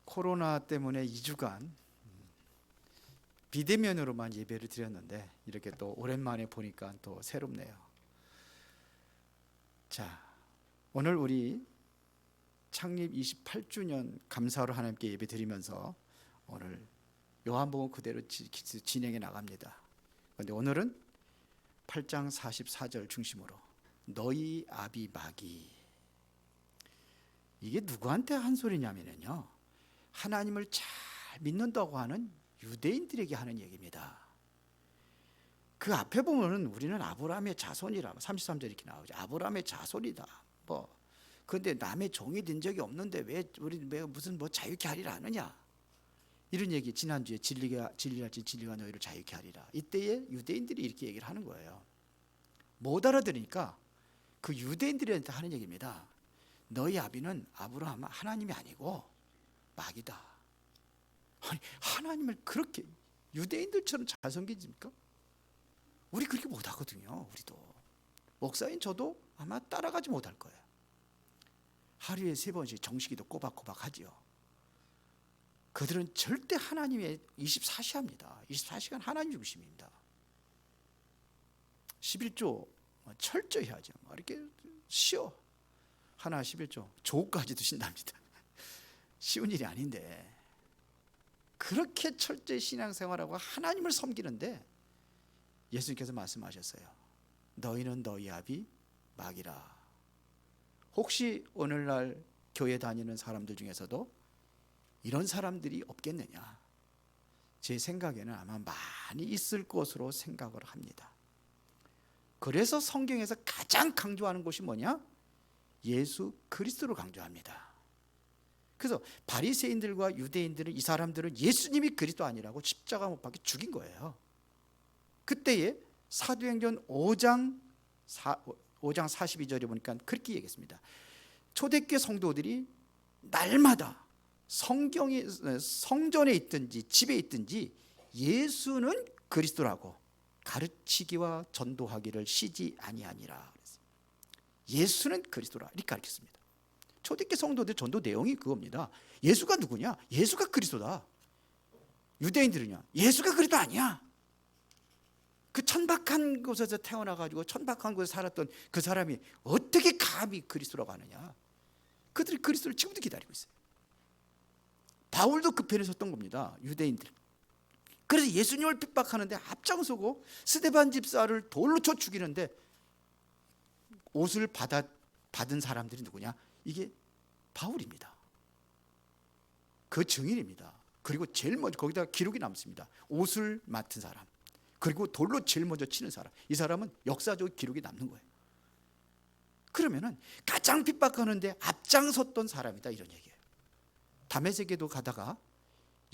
코로나 때문에 2주간 비대면으로만 예배를 드렸는데 이렇게 또 오랜만에 보니까 또 새롭네요. 자, 오늘 우리 창립 28주년 감사로 하나님께 예배 드리면서 오늘 요한복음 그대로 진행해 나갑니다. 그런데 오늘은 8장 44절 중심으로 너희 아비 마귀, 이게 누구한테 한 소리냐면요, 하나님을 잘 믿는다고 하는 유대인들에게 하는 얘기입니다. 그 앞에 보면은 우리는 아브라함의 자손이라고 33절 이렇게 나오죠. 아브라함의 자손이다. 그런데 남의 종이 된 적이 없는데 왜 무슨 자유케 하리라 하느냐, 이런 얘기 지난주에 진리가 너희를 자유케 하리라. 이때에 유대인들이 이렇게 얘기를 하는 거예요. 못 알아들으니까 그 유대인들한테 하는 얘기입니다. 너희 아비는 아브라함 하나님이 아니고 마귀다. 아니, 하나님을 그렇게 유대인들처럼 잘 섬기십니까? 우리 그렇게 못하거든요. 우리도 목사인 저도 아마 따라가지 못할 거예요. 하루에 3번씩 정식기도 꼬박꼬박 하지요. 그들은 절대 하나님의 24시 합니다. 24시간 하나님 중심입니다. 11조 철저히 하죠. 이렇게 쉬어. 하나 11조 조까지도 신답니다. 쉬운 일이 아닌데 그렇게 철저히 신앙생활하고 하나님을 섬기는데 예수님께서 말씀하셨어요. 너희는 너희 아비 마귀라. 혹시 오늘날 교회 다니는 사람들 중에서도 이런 사람들이 없겠느냐? 제 생각에는 아마 많이 있을 것으로 생각을 합니다. 그래서 성경에서 가장 강조하는 것이 뭐냐? 예수 그리스도를 강조합니다. 그래서 바리새인들과 유대인들은, 이 사람들은 예수님이 그리스도 아니라고 십자가 못 박혀 죽인 거예요. 그때에 사도행전 5장 42절에 보니까 그렇게 얘기했습니다. 초대교회 성도들이 날마다 성전에 있든지 집에 있든지 예수는 그리스도라고 가르치기와 전도하기를 쉬지 아니하니라. 예수는 그리스도라 이렇게 가르쳤습니다. 초대교회 성도들 전도 내용이 그겁니다. 예수가 누구냐? 예수가 그리스도다. 유대인들은요, 예수가 그리스도 아니야. 그 천박한 곳에서 태어나가지고 천박한 곳에 살았던 그 사람이 어떻게 감히 그리스도라고 하느냐. 그들이 그리스도를 지금도 기다리고 있어요. 바울도 그 편에 섰던 겁니다. 유대인들. 그래서 예수님을 핍박하는데 앞장서고 스데반 집사를 돌로 쳐 죽이는데 옷을 받은 사람들이 누구냐? 이게 바울입니다. 그 증인입니다. 그리고 제일 먼저 거기다 기록이 남습니다. 옷을 맡은 사람, 그리고 돌로 제일 먼저 치는 사람, 이 사람은 역사적 기록이 남는 거예요. 그러면은 가장 핍박하는데 앞장섰던 사람이다, 이런 얘기예요. 다메섹에도 가다가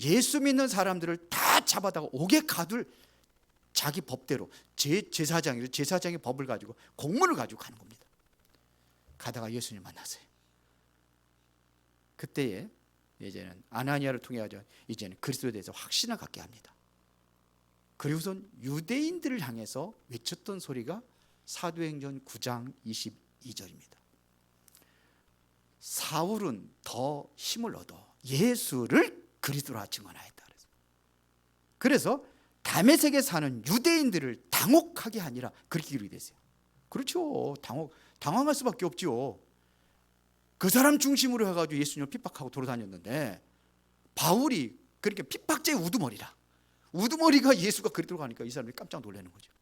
예수 믿는 사람들을 다 잡아다가 옥에 가둘 자기 법대로 제사장의 법을 가지고 공문을 가지고 가는 겁니다. 가다가 예수님 만났어요. 그때에 이제는 아나니아를 통해 가지고 이제는 그리스도에 대해서 확신을 갖게 합니다. 그리고선 유대인들을 향해서 외쳤던 소리가 사도행전 9장 22절입니다. 사울은 더 힘을 얻어 예수를 그리스도라 증언하였다. 그래서 다메섹에 사는 유대인들을 당혹하게 하니라, 그렇게 기록이 됐어요. 그렇죠. 당황할 수밖에 없죠. 그 사람 중심으로 해가지고 예수님을 핍박하고 돌아다녔는데 바울이 그렇게 핍박자의 우두머리가 예수가 그리스도라고 하니까 이 사람이 깜짝 놀라는 거죠.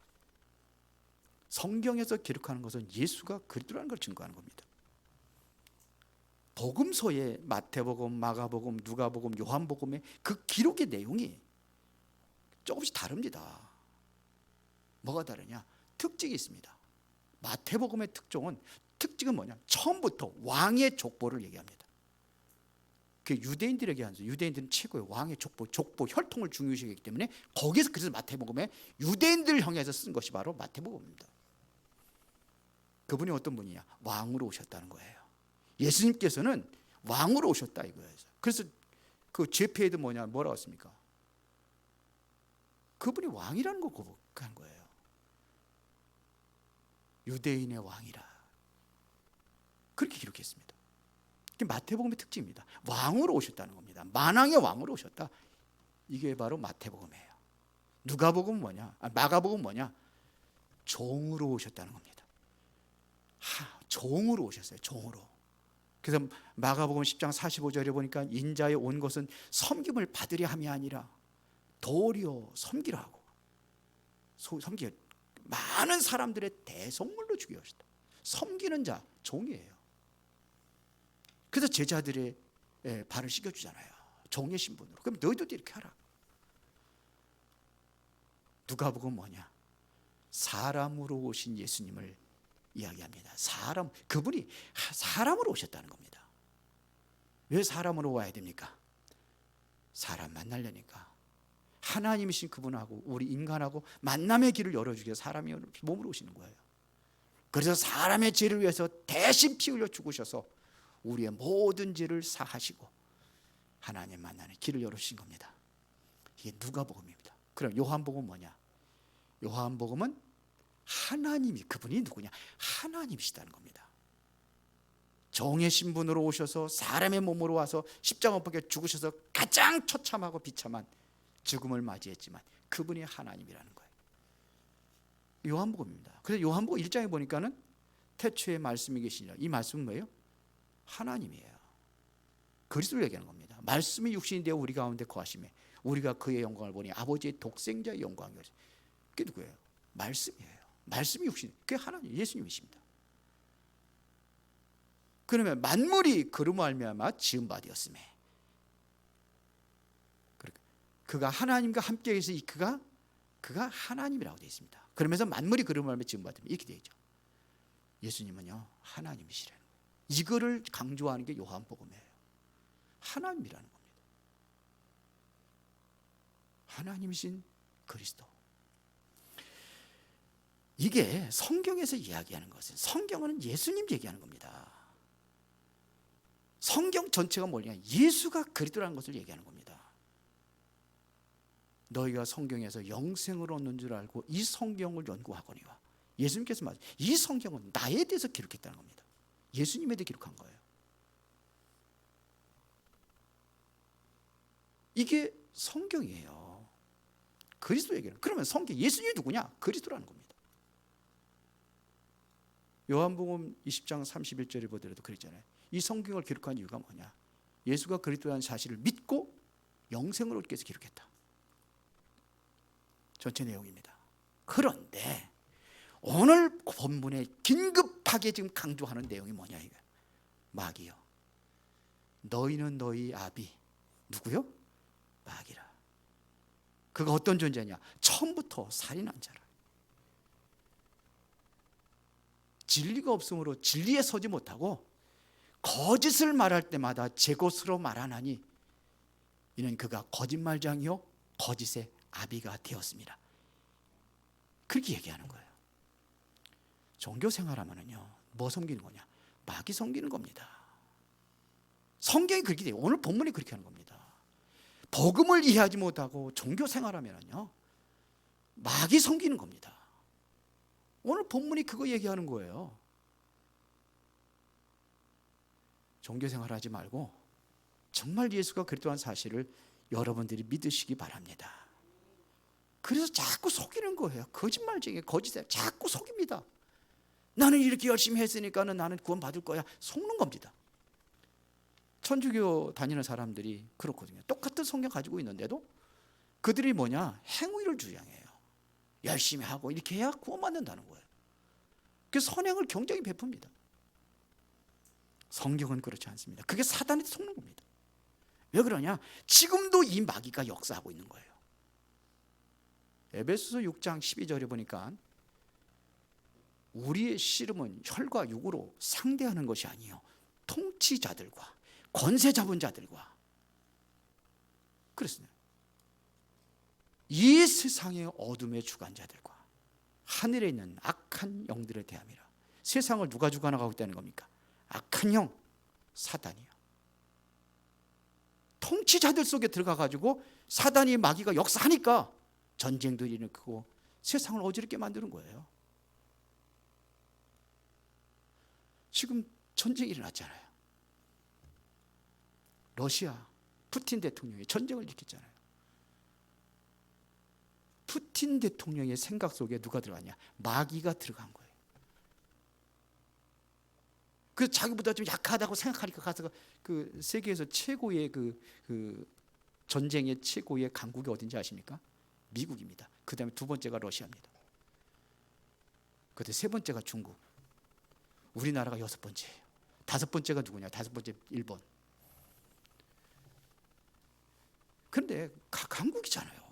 성경에서 기록하는 것은 예수가 그리스도라는 걸 증거하는 겁니다. 복음서에 마태복음, 마가복음, 누가복음, 요한복음의 그 기록의 내용이 조금씩 다릅니다. 뭐가 다르냐? 특징이 있습니다. 마태복음의 특징은 뭐냐? 처음부터 왕의 족보를 얘기합니다. 그 유대인들에게 하면서, 유대인들은 최고의 왕의 족보, 혈통을 중요시하기 때문에 거기서, 그래서 마태복음에 유대인들을 향해서 쓴 것이 바로 마태복음입니다. 그분이 어떤 분이냐? 왕으로 오셨다는 거예요. 예수님께서는 왕으로 오셨다 이거예요. 그래서 그 죄패에도 뭐라고 했습니까? 그분이 왕이라는 걸 고백한 거예요. 유대인의 왕이라 그렇게 기록했습니다. 그게 마태복음의 특징입니다. 왕으로 오셨다는 겁니다. 만왕의 왕으로 오셨다. 이게 바로 마태복음이에요. 누가복음은 뭐냐? 마가복음은 뭐냐? 종으로 오셨다는 겁니다. 종으로 오셨어요. 종으로. 그래서 마가복음 10장 45절에 보니까 인자의 온 것은 섬김을 받으려 함이 아니라 도리어 섬기라 하고 섬기 많은 사람들의 대속물로 주게 하셨다. 섬기는 자 종이에요. 그래서 제자들의 발을 씻겨주잖아요. 종의 신분으로. 그럼 너희도 이렇게 하라. 누가복음 뭐냐? 사람으로 오신 예수님을 이야기합니다. 그분이 사람으로 오셨다는 겁니다. 왜 사람으로 와야 됩니까? 사람 만나려니까. 하나님이신 그분하고 우리 인간하고 만남의 길을 열어주기 위해서 사람이 몸으로 오시는 거예요. 그래서 사람의 죄를 위해서 대신 피 흘려 죽으셔서 우리의 모든 죄를 사하시고 하나님 만나는 길을 열어주신 겁니다. 이게 누가복음입니다. 그럼 요한복음은 뭐냐? 요한복음은 하나님이, 그분이 누구냐? 하나님이시다는 겁니다. 종의 신분으로 오셔서 사람의 몸으로 와서 십자가 못 박혀 죽으셔서 가장 처참하고 비참한 죽음을 맞이했지만 그분이 하나님이라는 거예요. 요한복음입니다. 그래서 요한복음 1장에 보니까는 태초에 말씀이 계시니라. 이 말씀은 뭐예요? 하나님이에요. 그리스도를 얘기하는 겁니다. 말씀이 육신이 되어 우리 가운데 거하심에 우리가 그의 영광을 보니 아버지의 독생자의 영광이었어요. 그게 누구예요? 말씀이에요. 말씀이 육신, 그게 하나님, 예수님이십니다. 그러면 만물이 그로 말미암아 지은 바 되었음에 그가 하나님과 함께해서 그가 하나님이라고 되어 있습니다. 그러면서 만물이 그로 말미암아 지은 바 되면 이렇게 되죠. 예수님은요 하나님이시라는 거예요. 이거를 강조하는 게 요한복음이에요. 하나님이라는 겁니다. 하나님이신 그리스도. 이게 성경에서 이야기하는 것은, 성경은 예수님 얘기하는 겁니다. 성경 전체가 뭐냐? 예수가 그리스도라는 것을 얘기하는 겁니다. 너희가 성경에서 영생을 얻는 줄 알고 이 성경을 연구하거니와. 예수님께서 말하죠. 이 성경은 나에 대해서 기록했다는 겁니다. 예수님에 대해 기록한 거예요. 이게 성경이에요. 그리스도 얘기는. 그러면 성경, 예수님이 누구냐? 그리스도라는 겁니다. 요한복음 20장 31절에 보더라도 그랬잖아요. 이 성경을 기록한 이유가 뭐냐? 예수가 그리스도라는 사실을 믿고 영생을 얻기 위해서 기록했다. 전체 내용입니다. 그런데 오늘 본문에 긴급하게 지금 강조하는 내용이 뭐냐 이거. 마귀요. 너희는 너희 아비 누구요? 마귀라. 그가 어떤 존재냐? 처음부터 살인한 자라. 진리가 없으므로 진리에 서지 못하고 거짓을 말할 때마다 제 것으로 말하나니 이는 그가 거짓말장이요 거짓의 아비가 되었습니다. 그렇게 얘기하는 거예요. 종교 생활하면은요 뭐 섬기는 거냐? 마귀 섬기는 겁니다. 성경이 그렇게 돼요. 오늘 본문이 그렇게 하는 겁니다. 복음을 이해하지 못하고 종교 생활하면은요 마귀 섬기는 겁니다. 오늘 본문이 그거 얘기하는 거예요. 종교 생활하지 말고 정말 예수가 그리스도라는 사실을 여러분들이 믿으시기 바랍니다. 그래서 자꾸 속이는 거예요. 거짓말쟁이, 거짓에 자꾸 속입니다. 나는 이렇게 열심히 했으니까는 나는 구원 받을 거야. 속는 겁니다. 천주교 다니는 사람들이 그렇거든요. 똑같은 성경 가지고 있는데도 그들이 뭐냐? 행위를 주장해요. 열심히 하고 이렇게 해야 구원받는다는 거예요. 그래서 선행을 굉장히 베풉니다. 성경은 그렇지 않습니다. 그게 사단한테 속는 겁니다. 왜 그러냐? 지금도 이 마귀가 역사하고 있는 거예요. 에베소서 6장 12절에 보니까 우리의 씨름은 혈과 육으로 상대하는 것이 아니요 통치자들과 권세 잡은 자들과 그랬어요. 이 세상의 어둠의 주관자들과 하늘에 있는 악한 영들에 대함이라. 세상을 누가 주관하고 있다는 겁니까? 악한 영, 사단이요. 통치자들 속에 들어가가지고 사단이 마귀가 역사하니까 전쟁도 일으키고 세상을 어지럽게 만드는 거예요. 지금 전쟁이 일어났잖아요. 러시아 푸틴 대통령이 전쟁을 일으켰잖아요. 푸틴 대통령의 생각 속에 누가 들어갔냐? 마귀가 들어간 거예요. 그래서 자기보다 좀 약하다고 생각하니까 가서 그 세계에서 최고의 그 전쟁의 최고의 강국이 어딘지 아십니까? 미국입니다. 그 다음에 두 번째가 러시아입니다. 그 다음에 세 번째가 중국. 우리나라가 여섯 번째예요. 다섯 번째가 누구냐? 다섯 번째 일본. 그런데 강국이잖아요.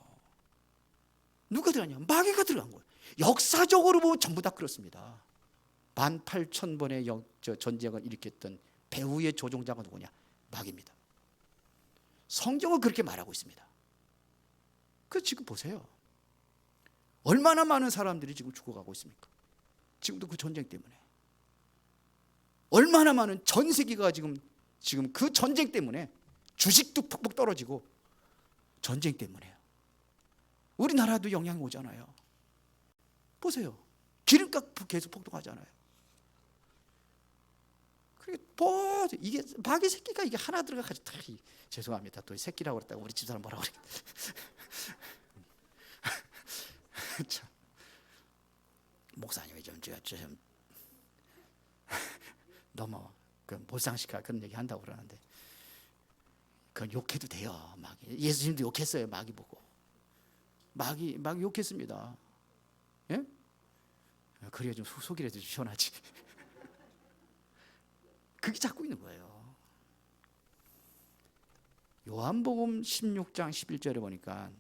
누가 들어가냐? 마귀가 들어간 거예요. 역사적으로 보면 전부 다 그렇습니다. 18,000번의 전쟁을 일으켰던 배후의 조종자가 누구냐? 마귀입니다. 성경은 그렇게 말하고 있습니다. 그 지금 보세요. 얼마나 많은 사람들이 지금 죽어가고 있습니까? 지금도 그 전쟁 때문에. 얼마나 많은 전 세계가 지금 그 전쟁 때문에 주식도 푹푹 떨어지고 전쟁 때문에요. 우리나라도 영향이 오잖아요. 보세요. 기름값 계속 폭등하잖아요. 뭐 이게 마귀 새끼가 이게 하나 들어가가지고 죄송합니다. 또 새끼라고 그랬다고 우리 집사람 뭐라고 그랬. 참 목사님이 좀 너무 그 몰상식하 그런 얘기 한다고 그러는데 그건 욕해도 돼요. 마귀 예수님도 욕했어요. 마귀 보고 마귀 욕했습니다. 예? 그래야 좀 속이라도 좀 시원하지. 그게 잡고 있는 거예요. 요한복음 16장 11절에 보니까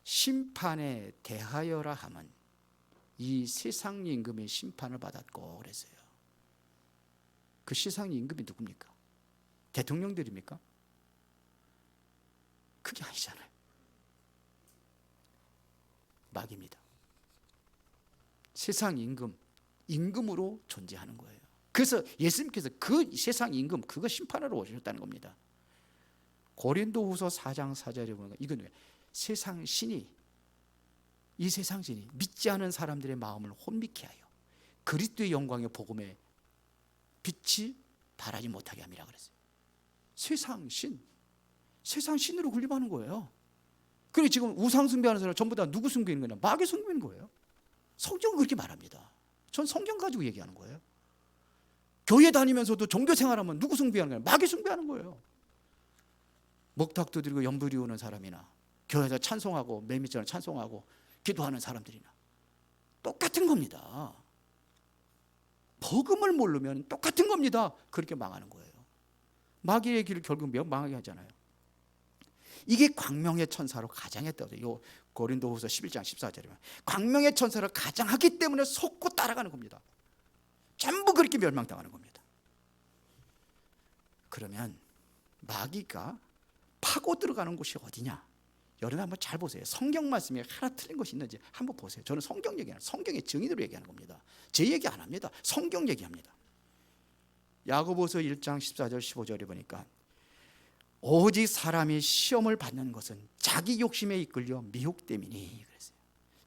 심판에 대하여라 함은 이 세상 임금의 심판을 받았고 그랬어요. 그 세상 임금이 누굽니까? 대통령들입니까? 그게 아니잖아요. 마귀입니다. 세상 임금으로 존재하는 거예요. 그래서 예수님께서 그 세상 임금 그거 심판하러 오셨다는 겁니다. 고린도후서 4장 4절에 보면 이건 세상 신이 이 세상 신이 믿지 않은 사람들의 마음을 혼미케 하여 그리스도의 영광의 복음에 빛이 발하지 못하게 함이라 그랬어요. 세상 신으로 군림하는 거예요. 그리고 지금 우상 숭배하는 사람 전부 다 누구 숭배하는 거냐? 마귀 숭배하는 거예요. 성경은 그렇게 말합니다. 전 성경 가지고 얘기하는 거예요. 교회 다니면서도 종교 생활하면 누구 숭배하는 거예요? 마귀 숭배하는 거예요. 먹탁도 드리고 연불이 오는 사람이나 교회에서 찬송하고 매미처럼 찬송하고 기도하는 사람들이나 똑같은 겁니다. 복음을 모르면 똑같은 겁니다. 그렇게 망하는 거예요. 마귀의 길을 결국 망하게 하잖아요. 이게 광명의 천사로 가장했다고 해요. 고린도후서 11장 14절이면 광명의 천사를 가장하기 때문에 속고 따라가는 겁니다. 전부 그렇게 멸망당하는 겁니다. 그러면 마귀가 파고 들어가는 곳이 어디냐? 여러분 한번 잘 보세요. 성경 말씀에 하나 틀린 것이 있는지 한번 보세요. 저는 성경 얘기하는 성경의 증인으로 얘기하는 겁니다. 제 얘기 안 합니다. 성경 얘기합니다. 야고보서 1장 14절 15절에 보니까 오직 사람이 시험을 받는 것은 자기 욕심에 이끌려 미혹됨이니 그랬어요.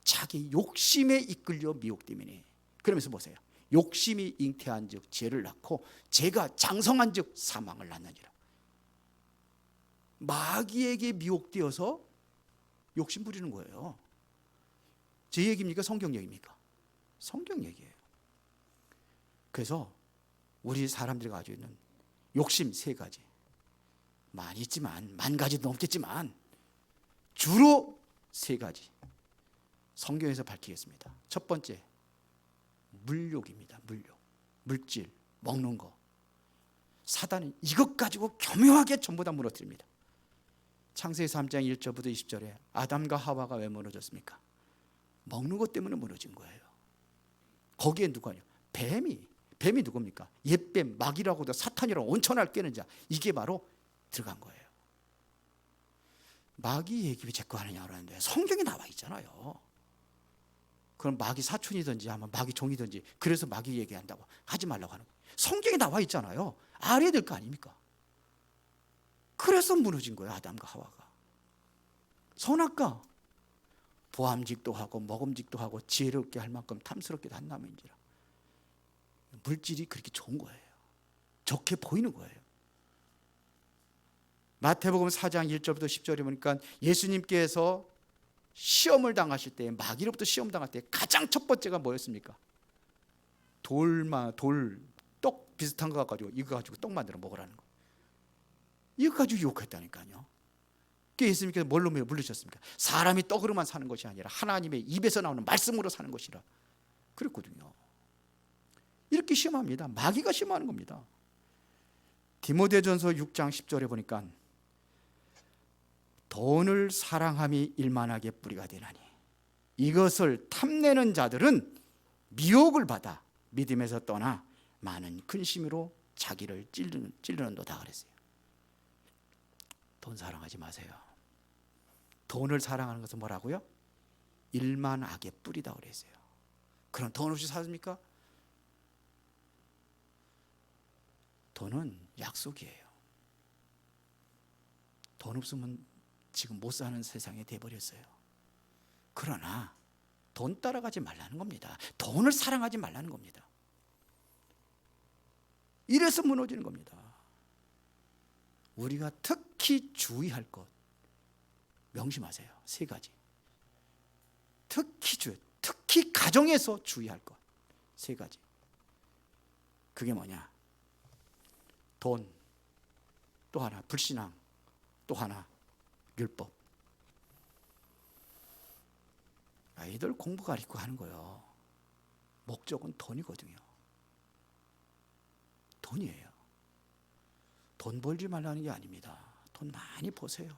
자기 욕심에 이끌려 미혹됨이니. 그러면서 보세요. 욕심이 잉태한 즉 죄를 낳고 죄가 장성한 즉 사망을 낳느니라. 마귀에게 미혹되어서 욕심 부리는 거예요. 제 얘기입니까? 성경 얘기입니까? 성경 얘기예요. 그래서 우리 사람들이 가지고 있는 욕심 세 가지 많이 있지만 만 가지도 넘겠지만 주로 세 가지 성경에서 밝히겠습니다. 첫 번째 물욕입니다. 물욕, 물질, 먹는 거. 사단은 이것 가지고 교묘하게 전부 다 무너뜨립니다. 창세기 3장 1절부터 20절에 아담과 하와가 왜 무너졌습니까? 먹는 것 때문에 무너진 거예요. 거기에 누가요? 뱀이 누굽니까? 옛뱀, 마귀라고도 사탄이라고 온천할 깨는 자. 이게 바로 들어간 거예요. 마귀 얘기 왜 자꾸 하느냐 그러는데 성경에 나와 있잖아요. 그럼 마귀 사촌이든지 아마 마귀 종이든지 그래서 마귀 얘기한다고 하지 말라고 하는 거예요. 성경에 나와 있잖아요. 알아야 될 거 아닙니까? 그래서 무너진 거예요. 아담과 하와가. 선악과 보암직도 하고 먹음직도 하고 지혜롭게 할 만큼 탐스럽게도 한다면인지라. 물질이 그렇게 좋은 거예요. 좋게 보이는 거예요. 마태복음 4장 1절부터 10절에 보니까 예수님께서 시험을 당하실 때, 마귀로부터 시험 당할 때 가장 첫 번째가 뭐였습니까? 떡 비슷한 거 가지고 이거 가지고 떡 만들어 먹으라는 거. 이거 가지고 유혹했다니까요. 그 예수님께서 뭘로 물리셨습니까? 사람이 떡으로만 사는 것이 아니라 하나님의 입에서 나오는 말씀으로 사는 것이라 그랬거든요. 이렇게 시험합니다. 마귀가 시험하는 겁니다. 디모데전서 6장 10절에 보니까 돈을 사랑함이 일만하게 뿌리가 되나니 이것을 탐내는 자들은 미혹을 받아 믿음에서 떠나 많은 근심으로 자기를 찌르는도다 그랬어요. 돈 사랑하지 마세요. 돈을 사랑하는 것은 뭐라고요? 일만 악의 뿌리다 그랬어요. 그럼 돈 없이 삽니까? 돈은 약속이에요. 돈 없으면 지금 못 사는 세상이 돼버렸어요. 그러나 돈 따라가지 말라는 겁니다. 돈을 사랑하지 말라는 겁니다. 이래서 무너지는 겁니다. 우리가 특히 주의할 것 명심하세요. 3가지. 특히 가정에서 주의할 것 3가지. 그게 뭐냐? 돈, 또 하나 불신앙, 또 하나 율법. 아이들 공부 가르치고 하는 거요. 목적은 돈이거든요. 돈이에요. 돈 벌지 말라는 게 아닙니다. 돈 많이 버세요.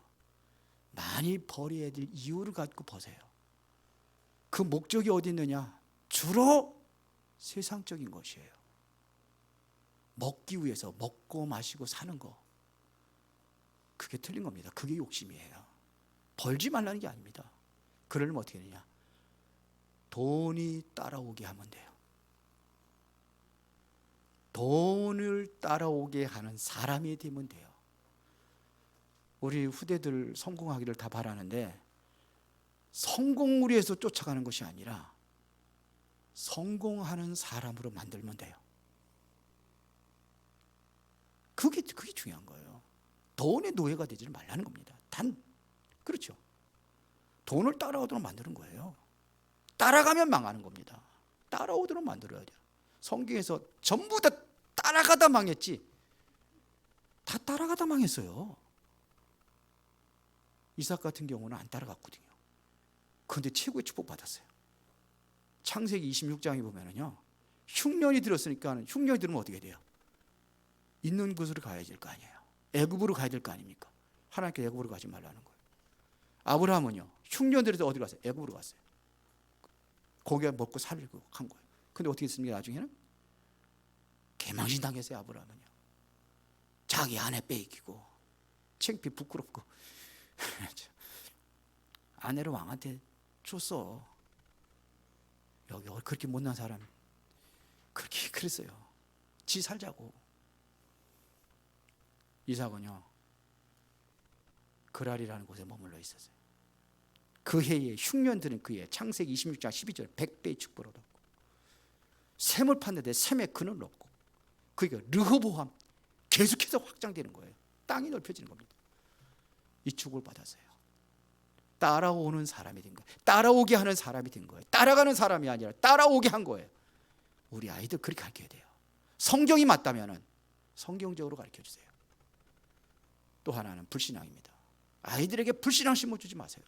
많이 벌어야 될 이유를 갖고 버세요. 그 목적이 어디 있느냐? 주로 세상적인 것이에요. 먹기 위해서 먹고 마시고 사는 거. 그게 틀린 겁니다. 그게 욕심이에요. 벌지 말라는 게 아닙니다. 그러려면 어떻게 되느냐? 돈이 따라오게 하면 돼요. 돈을 따라오게 하는 사람이 되면 돼요. 우리 후대들 성공하기를 다 바라는데 성공을 위해서 쫓아가는 것이 아니라 성공하는 사람으로 만들면 돼요. 그게 중요한 거예요. 돈의 노예가 되지 말라는 겁니다. 그렇죠. 돈을 따라오도록 만드는 거예요. 따라가면 망하는 겁니다. 따라오도록 만들어야 돼요. 성경에서 전부 다 따라가다 망했지. 다 따라가다 망했어요. 이삭 같은 경우는 안 따라갔거든요. 그런데 최고의 축복 받았어요. 창세기 26장에 보면은요, 흉년이 들었으니까 흉년이 들으면 어떻게 돼요? 있는 곳으로 가야 될 거 아니에요. 애굽으로 가야 될 거 아닙니까? 하나님께 애굽으로 가지 말라는 거예요. 아브라함은요, 흉년 들어서 어디로 갔어요? 애굽으로 갔어요. 고기 먹고 살고 한 거예요. 근데 어떻게 했습니까? 나중에는 개망신 당했어요. 아브라함은요. 자기 아내 빼앗기고 창피 부끄럽고 아내를 왕한테 줬어. 여기 그렇게 못난 사람 그렇게 그랬어요. 지 살자고. 이삭은요, 그랄이라는 곳에 머물러 있었어요. 그 해에 흉년 들은 그 해 창세기 26장 12절 100배의 축복을 얻었고, 샘을 팠는데 샘에 그늘 없고, 그러니까 르호보암 계속해서 확장되는 거예요. 땅이 넓혀지는 겁니다. 이 축복을 받았어요. 따라오는 사람이 된 거예요. 따라오게 하는 사람이 된 거예요. 따라가는 사람이 아니라 따라오게 한 거예요. 우리 아이들 그렇게 가르쳐야 돼요. 성경이 맞다면 성경적으로 가르쳐 주세요. 또 하나는 불신앙입니다. 아이들에게 불신앙 심어주지 마세요.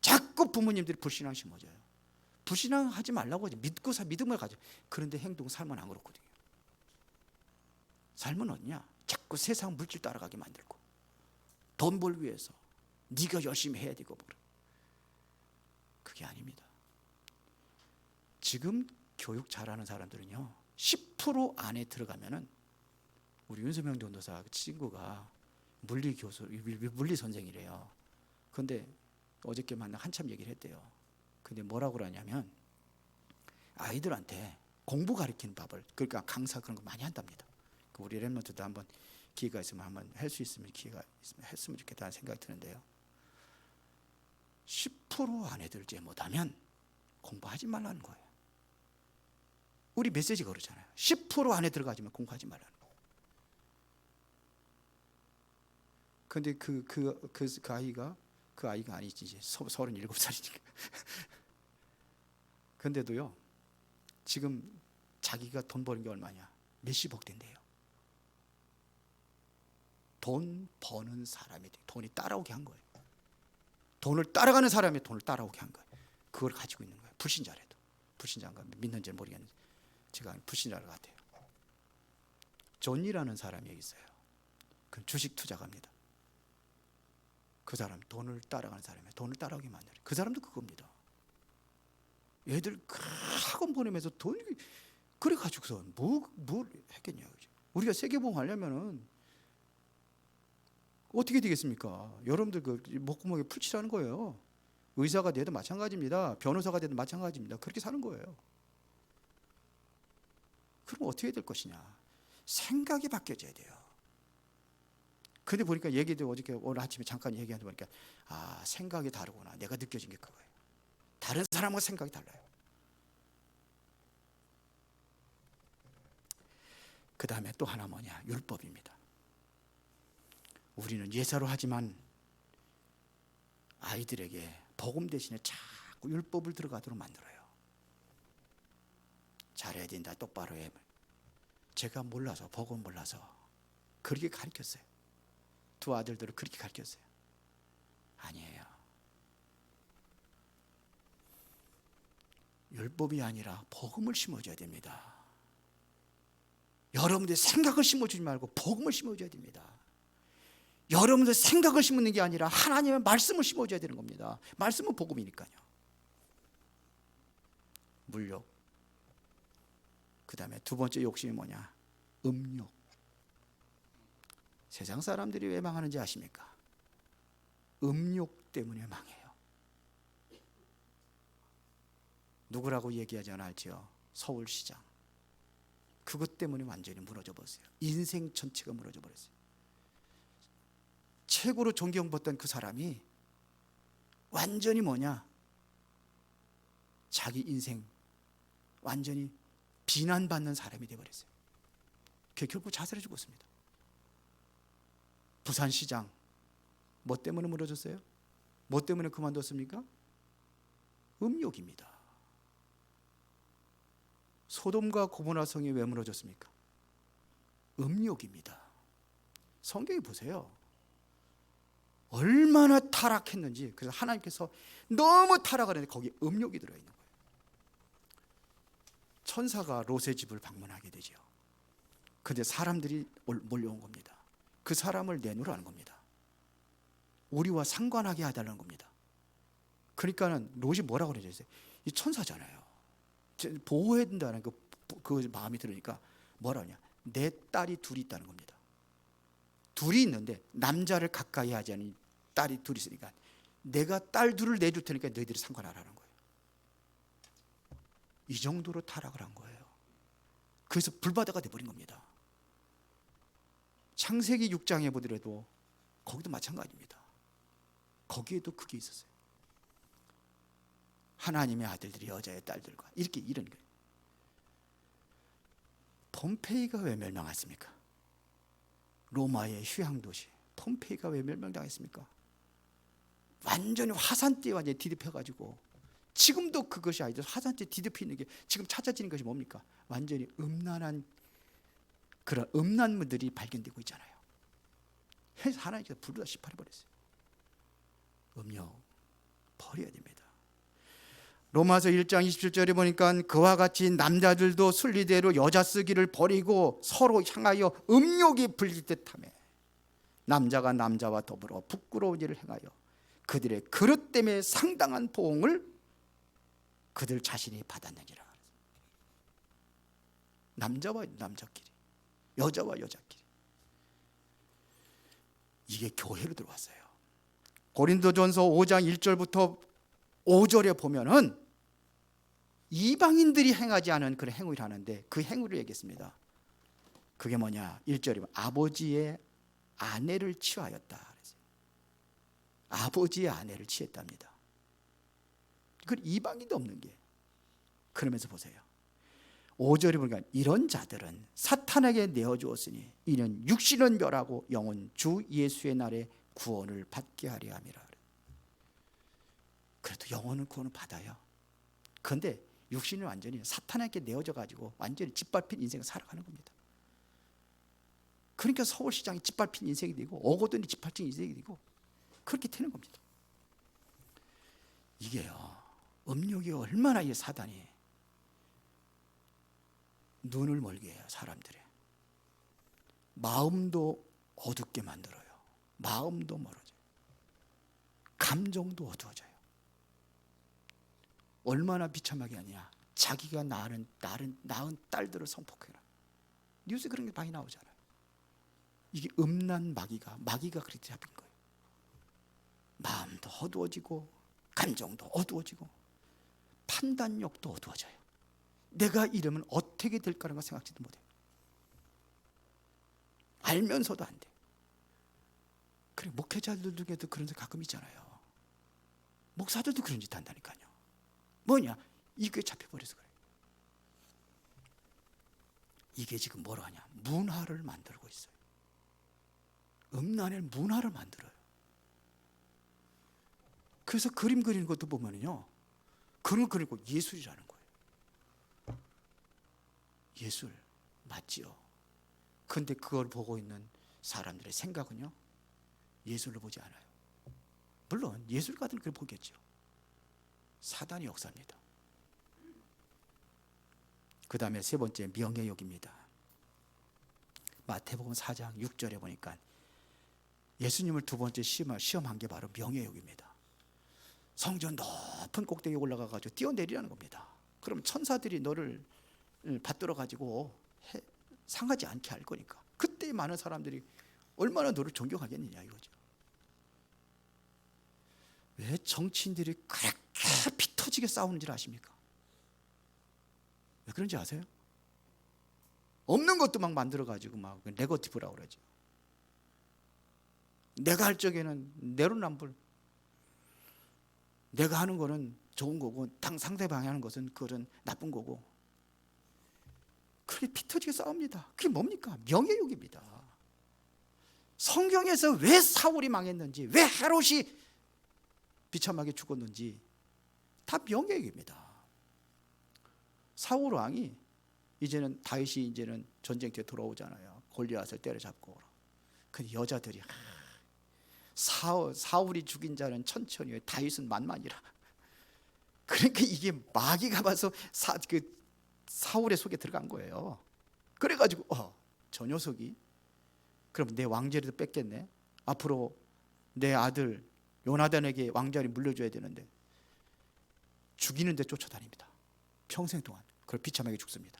자꾸 부모님들이 불신앙 심어줘요. 불신앙하지 말라고 하지. 믿음을 가져. 그런데 행동, 삶은 안 그렇거든요. 삶은 어디냐? 자꾸 세상 물질 따라가게 만들고, 돈 벌기 위해서 네가 열심히 해야 되고, 그게 아닙니다. 지금 교육 잘하는 사람들은요, 10% 안에 들어가면은, 우리 윤석명 전도사 친구가 물리 교수, 물리 선생이래요. 근데 어저께 만나 한참 얘기를 했대요. 근데 뭐라고 그러냐면, 아이들한테 공부 가르치는 법을, 그러니까 강사 그런 거 많이 한답니다. 우리 랩런트도 한번 기회가 있으면 한번 할 수 있으면 기회가 있으면 했으면 좋겠다는 생각이 드는데요. 10% 안에 들지 못하면 공부하지 말라는 거예요. 우리 메시지가 그러잖아요. 10% 안에 들어가지면 공부하지 말라는 거예요. 근데 그 아이가 아니지, 이제 37살이니까. 근데도요, 지금 자기가 돈 버는 게 얼마냐? 몇십억 된대요. 돈 버는 사람이 돈이 따라오게 한 거예요. 돈을 따라가는 사람이 돈을 따라오게 한 거예요. 그걸 가지고 있는 거예요. 불신자래도. 불신자인가 믿는지는 모르겠는데 제가 불신자를 같아요. 존이라는 사람이 여기 있어요. 그 주식 투자가입니다. 그 사람 돈을 따라가는 사람이에요. 돈을 따라오게 만들어요. 그 사람도 그겁니다. 애들 학원 보내면서 돈 그래 가지고서 뭘 했겠냐. 우리가 세계보험 하려면은 어떻게 되겠습니까? 여러분들 그 목구멍에 풀칠하는 거예요. 의사가 돼도 마찬가지입니다. 변호사가 돼도 마찬가지입니다. 그렇게 사는 거예요. 그럼 어떻게 될 것이냐? 생각이 바뀌어져야 돼요. 근데 보니까 얘기도 어저께 오늘 아침에 잠깐 얘기하다 보니까 생각이 다르구나. 내가 느껴진 게 그거예요. 다른 사람과 생각이 달라요. 그 다음에 또 하나 뭐냐? 율법입니다. 우리는 예사로 하지만 아이들에게 복음 대신에 자꾸 율법을 들어가도록 만들어요. 잘해야 된다, 똑바로 해. 제가 몰라서, 복음 몰라서 그렇게 가르쳤어요. 두 아들들을 그렇게 가르쳤어요. 아니에요. 율법이 아니라 복음을 심어줘야 됩니다. 여러분들 생각을 심어주지 말고 복음을 심어줘야 됩니다. 여러분들 생각을 심는 게 아니라 하나님의 말씀을 심어줘야 되는 겁니다. 말씀은 복음이니까요. 물욕. 그 다음에 두 번째 욕심이 뭐냐? 음욕. 세상 사람들이 왜 망하는지 아십니까? 음욕 때문에 망해요. 누구라고 얘기하지 않았죠? 서울시장. 그것 때문에 완전히 무너져 버렸어요. 인생 전체가 무너져 버렸어요. 최고로 존경받던 그 사람이 완전히 뭐냐? 자기 인생 완전히 비난받는 사람이 되어버렸어요. 결국 자살해 죽었습니다. 부산시장 뭐 때문에 무너졌어요? 뭐 때문에 그만뒀습니까? 음욕입니다. 소돔과 고모라 성이 왜 무너졌습니까? 음욕입니다. 성경에 보세요. 얼마나 타락했는지. 그래서 하나님께서 너무 타락을 했는데 거기에 음욕이 들어있는 거예요. 천사가 롯의 집을 방문하게 되죠. 그런데 사람들이 몰려온 겁니다. 그 사람을 내놓으라는 겁니다. 우리와 상관하게 해달라는 겁니다. 그러니까는 롯이 뭐라고 그러죠? 이 천사잖아요. 보호해야 된다는 그 마음이 들으니까 뭐라 하냐? 내 딸이 둘이 있다는 겁니다. 둘이 있는데 남자를 가까이 하지 않은 딸이 둘이 있으니까 내가 딸 둘을 내줄 테니까 너희들이 상관하라는 거예요. 이 정도로 타락을 한 거예요. 그래서 불바다가 돼버린 겁니다. 창세기 6장에 보더라도 거기도 마찬가지입니다. 거기에도 그게 있었어요. 하나님의 아들들이 여자의 딸들과 이렇게 이런 거예요. 폼페이가 왜 멸망했습니까? 로마의 휴양도시 폼페이가 왜 멸망당했습니까? 완전히 화산대에 완전히 뒤덮여가지고 지금도 그것이 아니죠. 화산대에 뒤덮이는 게 지금 찾아지는 것이 뭡니까? 완전히 음란한 그런 음란물들이 발견되고 있잖아요. 그래서 하나님께서 불을 다 시팔해버렸어요. 음욕 버려야 됩니다. 로마서 1장 27절에 보니까 그와 같이 남자들도 순리대로 여자 쓰기를 버리고 서로 향하여 음욕이 불릴 듯하며 남자가 남자와 더불어 부끄러운 일을 행하여 그들의 그릇 때문에 상당한 보응을 그들 자신이 받았느니라. 남자와 남자끼리, 여자와 여자끼리. 이게 교회로 들어왔어요. 고린도전서 5장 1절부터 5절에 보면은 이방인들이 행하지 않은 그런 행위를 하는데 그 행위를 얘기했습니다. 그게 뭐냐? 1절이면 아버지의 아내를 취하였다. 아버지의 아내를 취했답니다. 그건 이방인도 없는 게. 그러면서 보세요. 5절에 보니까 이런 자들은 사탄에게 내어주었으니 이는 육신은 멸하고 영은 주 예수의 날에 구원을 받게 하려 함이라. 그래도 영혼은 구원을 받아요. 그런데 육신은 완전히 사탄에게 내어져 가지고 완전히 짓밟힌 인생을 살아가는 겁니다. 그러니까 서울시장이 짓밟힌 인생이 되고 오거돈이 짓밟힌 인생이 되고 그렇게 되는 겁니다. 이게요, 음욕이 얼마나 이 사단이 눈을 멀게 해요. 사람들의 마음도 어둡게 만들어요. 마음도 멀어져요. 감정도 어두워져요. 얼마나 비참하게 하냐. 자기가 낳은 딸들을 성폭행을. 뉴스에 그런 게 많이 나오잖아요. 이게 음란 마귀가 그렇게 잡힌 거예요. 마음도 어두워지고 감정도 어두워지고 판단력도 어두워져요. 내가 이러면 어떻게 될까라는 걸 생각지도 못해요. 알면서도 안 돼. 그래, 목회자들 중에도 그런 데 가끔 있잖아요. 목사들도 그런 짓 한다니까요. 뭐냐? 이게 잡혀버려서 그래요. 이게 지금 뭐라 하냐? 문화를 만들고 있어요. 음란의 문화를 만들어요. 그래서 그림 그리는 것도 보면요, 그런 거 그리고 예술이라는 거예요. 예술 맞지요. 그런데 그걸 보고 있는 사람들의 생각은요, 예술로 보지 않아요. 물론 예술가들은 그걸 보겠죠. 사단의 역사입니다. 그 다음에 세 번째, 명예욕입니다. 마태복음 4장 6절에 보니까 예수님을 두 번째 시험한 게 바로 명예욕입니다. 성전 높은 꼭대기에 올라가가지고 뛰어내리라는 겁니다. 그럼 천사들이 너를 받들어 가지고 상하지 않게 할 거니까. 그때 많은 사람들이 얼마나 너를 존경하겠느냐 이거죠. 왜 정치인들이 그렇게 피 터지게 싸우는 줄 아십니까? 왜 그런지 아세요? 없는 것도 막 만들어가지고 막 네거티브라고 그러죠. 내가 할 적에는 내로남불. 내가 하는 거는 좋은 거고 상대방이 하는 것은 그것은 나쁜 거고. 그렇게 피 터지게 싸웁니다. 그게 뭡니까? 명예욕입니다. 성경에서 왜 사울이 망했는지, 왜 헤롯이 비참하게 죽었는지 다 명예욕입니다. 사울 왕이 이제는 다윗이 이제는 전쟁터에 돌아오잖아요. 골리앗을 때려잡고. 근데 여자들이 사울이 죽인 자는 천천히, 다윗은 만만이라. 그러니까 이게 마귀가 봐서 사울의 속에 들어간 거예요. 그래가지고 저 녀석이 그럼 내 왕자리도 뺏겠네. 앞으로 내 아들 요나단에게 왕자리 물려줘야 되는데 죽이는 데 쫓아다닙니다. 평생 동안. 그걸 비참하게 죽습니다.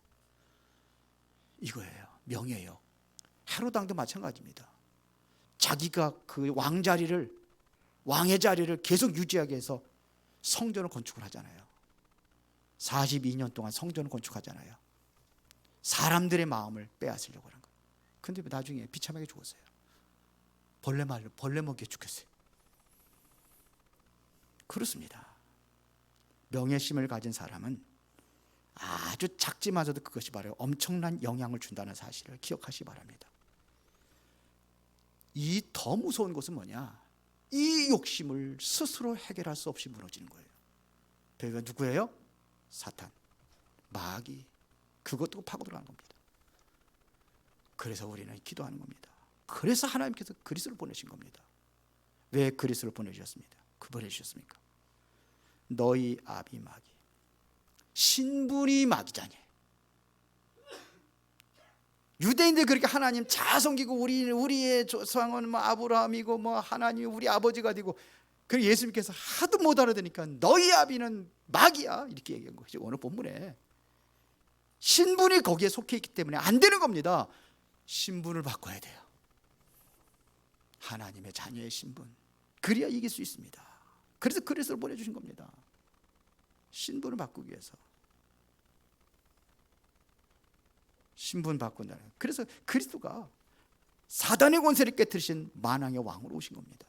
이거예요. 명예욕. 헤롯 왕도 마찬가지입니다. 자기가 그 왕의 자리를 계속 유지하기 위해서 성전을 건축을 하잖아요. 42년 동안 성전을 건축하잖아요. 사람들의 마음을 빼앗으려고 하는 거예요. 근데 나중에 비참하게 죽었어요. 벌레 먹이에 죽였어요. 그렇습니다. 명예심을 가진 사람은 아주 작지마저도 그것이 바로 엄청난 영향을 준다는 사실을 기억하시기 바랍니다. 이 더 무서운 것은 뭐냐? 이 욕심을 스스로 해결할 수 없이 무너지는 거예요. 그가 누구예요? 사탄, 마귀. 그것도 파고 들어가는 겁니다. 그래서 우리는 기도하는 겁니다. 그래서 하나님께서 그리스도를 보내신 겁니다. 왜 그리스도를 보내주셨습니까? 너희 아비 마귀, 신분이 마귀잖아요. 유대인들 그렇게 하나님 잘 섬기고 우리의 조상은 뭐 아브라함이고 뭐 하나님이 우리 아버지가 되고, 그리고 예수님께서 하도 못 알아듣니까 너희 아비는 마귀야 이렇게 얘기한 거죠. 오늘 본문에 신분이 거기에 속해 있기 때문에 안 되는 겁니다. 신분을 바꿔야 돼요. 하나님의 자녀의 신분. 그래야 이길 수 있습니다. 그래서 그리스도를 보내주신 겁니다. 신분을 바꾸기 위해서. 신분 바꾼다는. 그래서 그리스도가 사단의 권세를 깨뜨리신 만왕의 왕으로 오신 겁니다.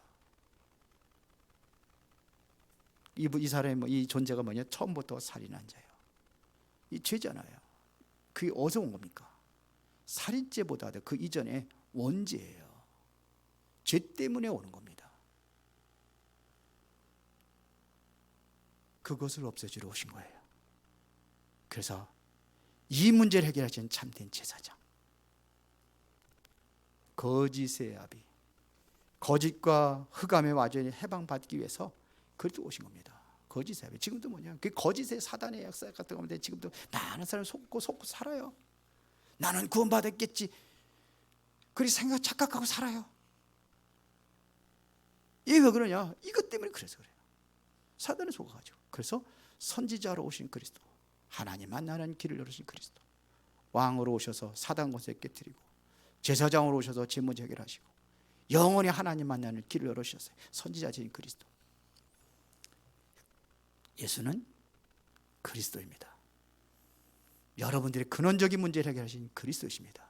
이 사람의 이 존재가 뭐냐? 처음부터 살인한 자예요. 이 죄잖아요. 그게 어디서 온 겁니까? 살인죄보다 그 이전에 원죄예요. 죄 때문에 오는 겁니다. 그것을 없애주러 오신 거예요. 그래서 이 문제를 해결하신 참된 제사장, 거짓의 아비, 거짓과 흑암의 완전히 해방받기 위해서 그리스도 오신 겁니다. 거짓의 아비. 지금도 뭐냐, 그 거짓의 사단의 역사 같은 건데 지금도 많은 사람이 속고 살아요. 나는 구원받았겠지, 그렇게 착각하고 살아요. 이게 왜 그러냐, 이것 때문에 그래서 그래요. 사단에 속아가지고. 그래서 선지자로 오신 그리스도, 하나님 만나는 길을 열으신 그리스도, 왕으로 오셔서 사단 권세 깨뜨리고, 제사장으로 오셔서 죄 문제 해결하시고, 영원히 하나님 만나는 길을 열으셨어요. 선지자적인 그리스도. 예수는 그리스도입니다. 여러분들의 근원적인 문제를 해결하신 그리스도이십니다.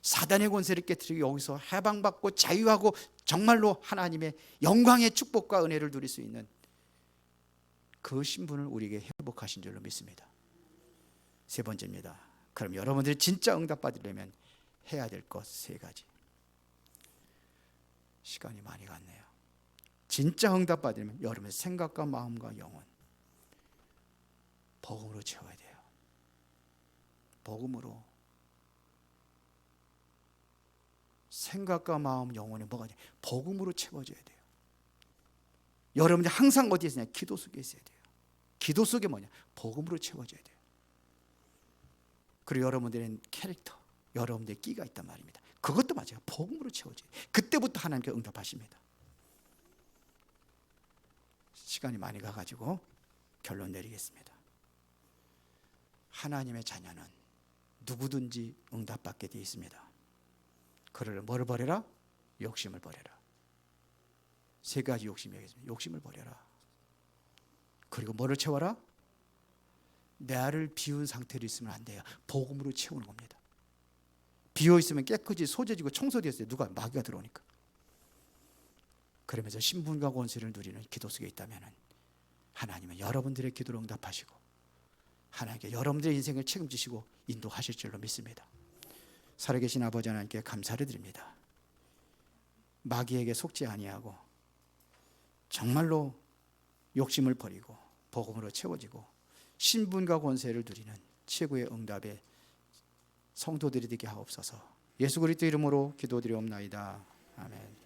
사단의 권세를 깨뜨리고 여기서 해방받고 자유하고 정말로 하나님의 영광의 축복과 은혜를 누릴 수 있는 그 신분을 우리에게 회복하신 줄로 믿습니다. 세 번째입니다. 그럼 여러분들이 진짜 응답받으려면 해야 될 것 세 가지. 시간이 많이 갔네요. 진짜 응답받으려면 여러분의 생각과 마음과 영혼, 복음으로 채워야 돼요. 복음으로. 생각과 마음, 영혼이 뭐가 돼요? 복음으로 채워져야 돼요. 여러분이 항상 어디에 있느냐? 기도 속에 있어야 돼요. 기도 속에 뭐냐? 복음으로 채워져야 돼요. 그리고 여러분들은 캐릭터, 여러분들의 끼가 있단 말입니다. 그것도 맞아요. 복음으로 채워져요. 그때부터 하나님께 응답하십니다. 시간이 많이 가가지고 결론 내리겠습니다. 하나님의 자녀는 누구든지 응답받게 되어 있습니다. 그를 뭐를 버려라? 욕심을 버려라. 세 가지 욕심이 있습니다. 욕심을 버려라. 그리고 뭐를 채워라? 나를 비운 상태로 있으면 안 돼요. 복음으로 채우는 겁니다. 비어 있으면 깨끗이 소재지고 청소되었어요. 누가? 마귀가 들어오니까. 그러면서 신분과 권세를 누리는 기도 속에 있다면 하나님은 여러분들의 기도를 응답하시고 하나님께 여러분들의 인생을 책임지시고 인도하실 줄로 믿습니다. 살아계신 아버지 하나님께 감사를 드립니다. 마귀에게 속지 아니하고 정말로 욕심을 버리고 복음으로 채워지고 신분과 권세를 누리는 최고의 응답의 성도들이 되게 하옵소서. 예수 그리스도 이름으로 기도드리옵나이다. 아멘.